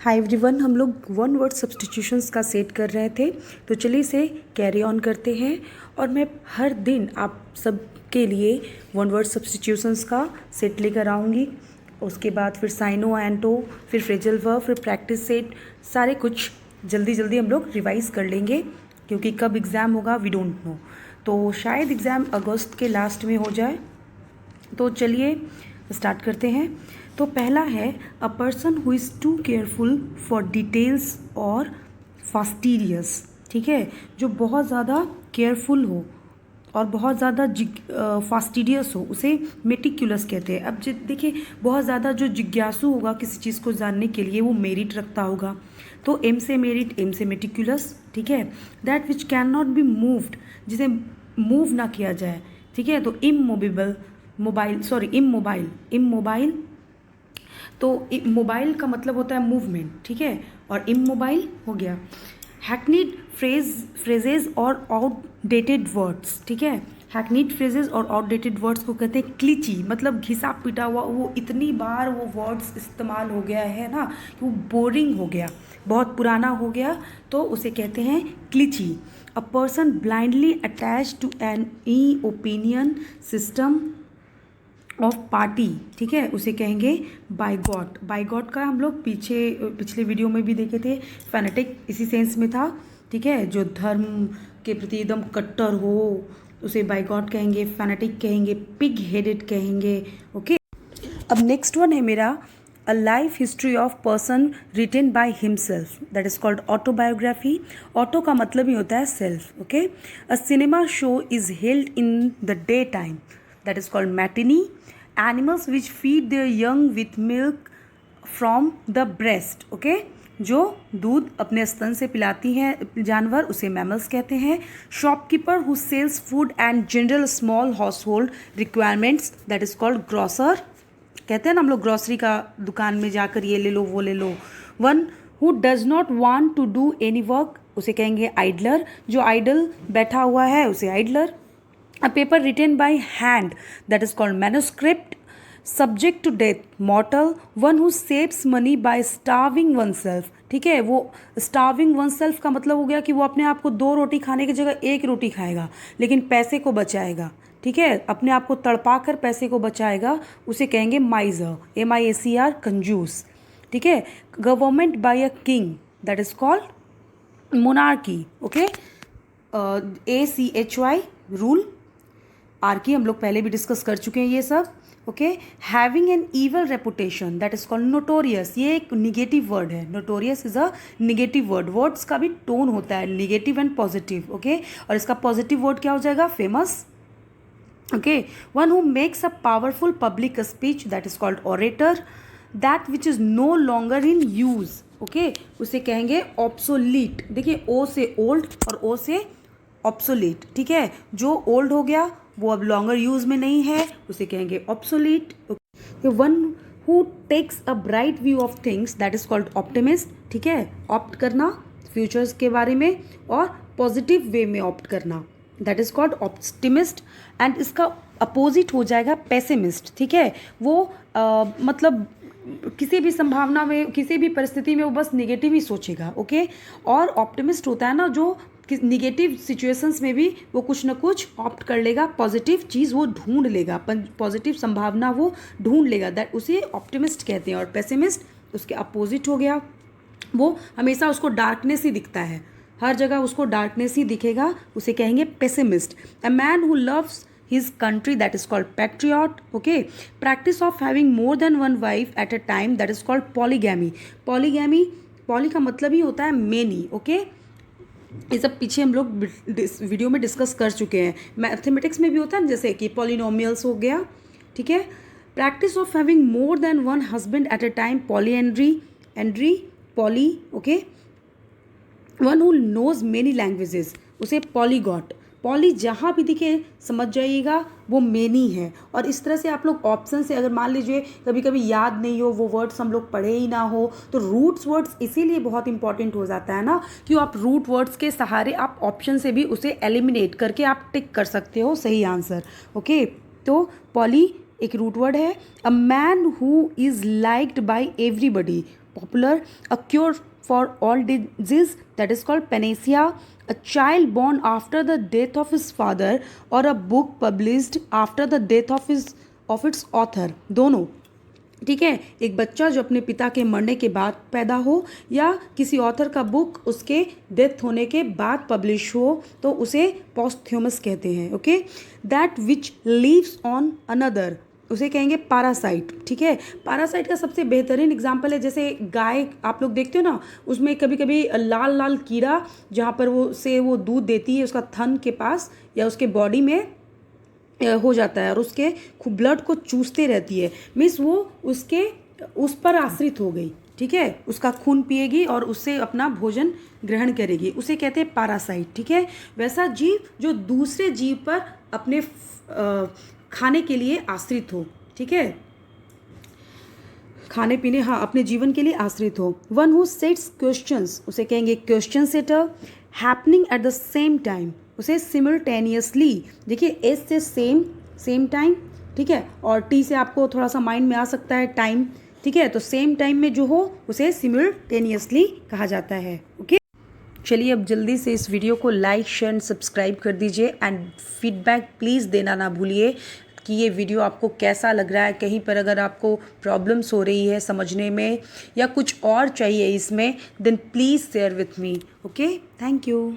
Hi everyone, हम लोग one word substitutions का सेट कर रहे थे, तो चलिए इसे कैरी ऑन करते हैं। और मैं हर दिन आप सब के लिए वन वर्ड सब्स्टिट्यूशंस का सेट लेकर आऊँगी। उसके बाद फिर साइनो एंटो, फिर फ्रेजल वर्ब, फिर प्रैक्टिस सेट, सारे कुछ जल्दी जल्दी हम लोग रिवाइज़ कर लेंगे, क्योंकि कब एग्ज़ाम होगा वी डोंट नो। तो शायद एग्ज़ाम अगस्त के लास्ट में हो जाए। तो चलिए स्टार्ट करते हैं। तो पहला है a person who is too careful for details और फास्टिडियस। ठीक है, जो बहुत ज़्यादा केयरफुल हो और बहुत ज़्यादा फास्टिडियस हो उसे मेटिकुलस कहते हैं। अब देखिए, बहुत ज़्यादा जो जिज्ञासु होगा किसी चीज़ को जानने के लिए वो मेरिट रखता होगा, तो एम से मेरिट, एम से मेटिकुलस। ठीक है, that which can not be moved, जिसे मूव ना किया जाए। ठीक है, तो इमोबाइल, इमोबाइल। तो मोबाइल का मतलब होता है मूवमेंट। ठीक है, और इमोबाइल हो गया। हैकनीड फ्रेजेज और आउटडेटेड वर्ड्स। ठीक है, हैकनीड फ्रेजेज और आउटडेटेड वर्ड्स को कहते हैं क्लिची, मतलब घिसा पिटा हुआ, वो इतनी बार वो वर्ड्स इस्तेमाल हो गया है ना कि वो बोरिंग हो गया, बहुत पुराना हो गया, तो उसे कहते हैं cliche. A person blindly attach to any opinion system of party. ठीक है, उसे कहेंगे बाइगॉट। बाइगॉट का हम लोग पिछले वीडियो में भी देखे थे, फैनेटिक इसी सेंस में था। ठीक है, जो धर्म के प्रति एकदम कट्टर हो उसे बाइगॉट कहेंगे, फैनेटिक कहेंगे, पिग हेडेड कहेंगे। ओके, अब नेक्स्ट वन है मेरा a life history of person written by himself, that is called autobiography. Auto का मतलब ही होता है self. Okay, a cinema show is held in the day time, that is called matinee. Animals which feed their young with milk from the breast. Okay, जो दूध अपने स्तन से पिलाती हैं जानवर उसे मैमल्स कहते हैं। Shopkeeper who sells food and general small household requirements, that is called grocer. कहते हैं ना हम लोग ग्रॉसरी का दुकान में जाकर ये ले लो वो ले लो। One who does not want to do any work, उसे कहेंगे आइडलर। जो आइडल बैठा हुआ है उसे idler. A paper written by hand, that is called manuscript. Subject to death, mortal. One who saves money by starving oneself. ठीक है, वो starving oneself का मतलब हो गया कि वो अपने आप को 2 रोटी खाने की जगह 1 रोटी खाएगा, लेकिन पैसे को बचाएगा। ठीक है, अपने आप को तड़पा कर पैसे को बचाएगा, उसे कहेंगे माइजर, MIACR, कंजूस। ठीक है, government by a king, that is called monarchy. Okay, ACHY, rule. Archie हम लोग पहले भी डिस्कस कर चुके हैं ये सब। Okay, having an evil reputation, that is called notorious. ये एक निगेटिव वर्ड है, notorious is a negative word. Words का भी टोन होता है निगेटिव एंड पॉजिटिव। ओके, और इसका पॉजिटिव वर्ड क्या हो जाएगा, famous. Okay, one who makes a powerful public speech, that is called orator. That which is no longer in use, okay, उसे कहेंगे ऑब्सोलीट। देखिए, ओ से ओल्ड और ओ से ऑब्सोलीट। ठीक है, जो ओल्ड हो गया वो अब लॉन्गर यूज में नहीं है, उसे कहेंगे obsolete. One who takes a bright view of things, that is called optimist. ठीक है, ऑप्ट करना फ्यूचर्स के बारे में और पॉजिटिव वे में ऑप्ट करना, that is called optimist. And इसका अपोजिट हो जाएगा पेसिमिस्ट। ठीक है, वो मतलब किसी भी संभावना में, किसी भी परिस्थिति में वो बस निगेटिव ही सोचेगा। ओके, और ऑप्टिमिस्ट होता है ना जो निगेटिव सिचुएशंस में भी वो कुछ ना कुछ ऑप्ट कर लेगा, पॉजिटिव चीज़ वो ढूंढ लेगा, पॉजिटिव संभावना वो ढूंढ लेगा, दैट उसे ऑप्टिमिस्ट कहते हैं। और पेसिमिस्ट उसके अपोजिट हो गया, वो हमेशा उसको डार्कनेस ही दिखता है, हर जगह उसको डार्कनेस ही दिखेगा, उसे कहेंगे pessimist. A man who loves his country, that is called patriot. Okay, practice of having more than one wife at a time, that is called polygamy. poly का मतलब ही होता है many. Okay, ये सब पीछे हम लोग वीडियो में डिस्कस कर चुके हैं। मैथमेटिक्स में भी होता है ना, जैसे कि पॉलिनोमियल्स हो गया। ठीक है, practice of having more than one husband at a time, polyandry, poly. Okay, one who knows many languages, उसे पॉलीगॉट। पॉली जहाँ भी दिखे समझ जाइएगा वो मेनी है। और इस तरह से आप लोग ऑप्शन से, अगर मान लीजिए कभी कभी याद नहीं हो, वो वर्ड्स हम लोग पढ़े ही ना हो, तो रूट्स वर्ड्स इसीलिए बहुत इंपॉर्टेंट हो जाता है ना, कि आप रूट वर्ड्स के सहारे आप ऑप्शन से भी उसे एलिमिनेट करके आप टिक कर सकते हो सही आंसर। ओके, तो पॉली एक रूट वर्ड है। A man who is liked by everybody, popular. A cure for all disease, that is called panacea. A child born after the death of his father, or a book published after the death of its author. दोनों, ठीक है, एक बच्चा जो अपने पिता के मरने के बाद पैदा हो, या किसी ऑथर का बुक उसके डेथ होने के बाद पब्लिश हो, तो उसे पोस्थ्यूमस कहते हैं. Okay. That which leaves on another, उसे कहेंगे पैरासाइट. ठीक है. पैरासाइट का सबसे बेहतरीन एग्जांपल है, जैसे गाय आप लोग देखते हो ना, उसमें कभी कभी लाल लाल कीड़ा जहाँ पर वो दूध देती है, उसका थन के पास या उसके बॉडी में हो जाता है और उसके ब्लड को चूसते रहती है. मीन्स वो उस पर आश्रित हो गई. ठीक है. उसका खून पिएगी और उससे अपना भोजन ग्रहण करेगी, उसे कहते हैं पैरासाइट. ठीक है. वैसा जीव जो दूसरे जीव पर अपने खाने के लिए आश्रित हो. ठीक है. खाने पीने, हाँ, अपने जीवन के लिए आश्रित हो. वन हु सेट्स क्वेश्चंस, उसे कहेंगे question setter. Happening at the same time, उसे सिमल्टेनियसली. देखिए एस से सेम टाइम. ठीक है. और टी से आपको थोड़ा सा माइंड में आ सकता है टाइम. ठीक है. तो सेम टाइम में जो हो उसे सिमल्टेनियसली कहा जाता है. ओके. चलिए अब जल्दी से इस वीडियो को लाइक शेयर एंड सब्सक्राइब कर दीजिए. एंड फीडबैक प्लीज़ देना ना भूलिए कि ये वीडियो आपको कैसा लग रहा है. कहीं पर अगर आपको प्रॉब्लम्स हो रही है समझने में या कुछ और चाहिए इसमें, then please share with me. Okay. Thank you.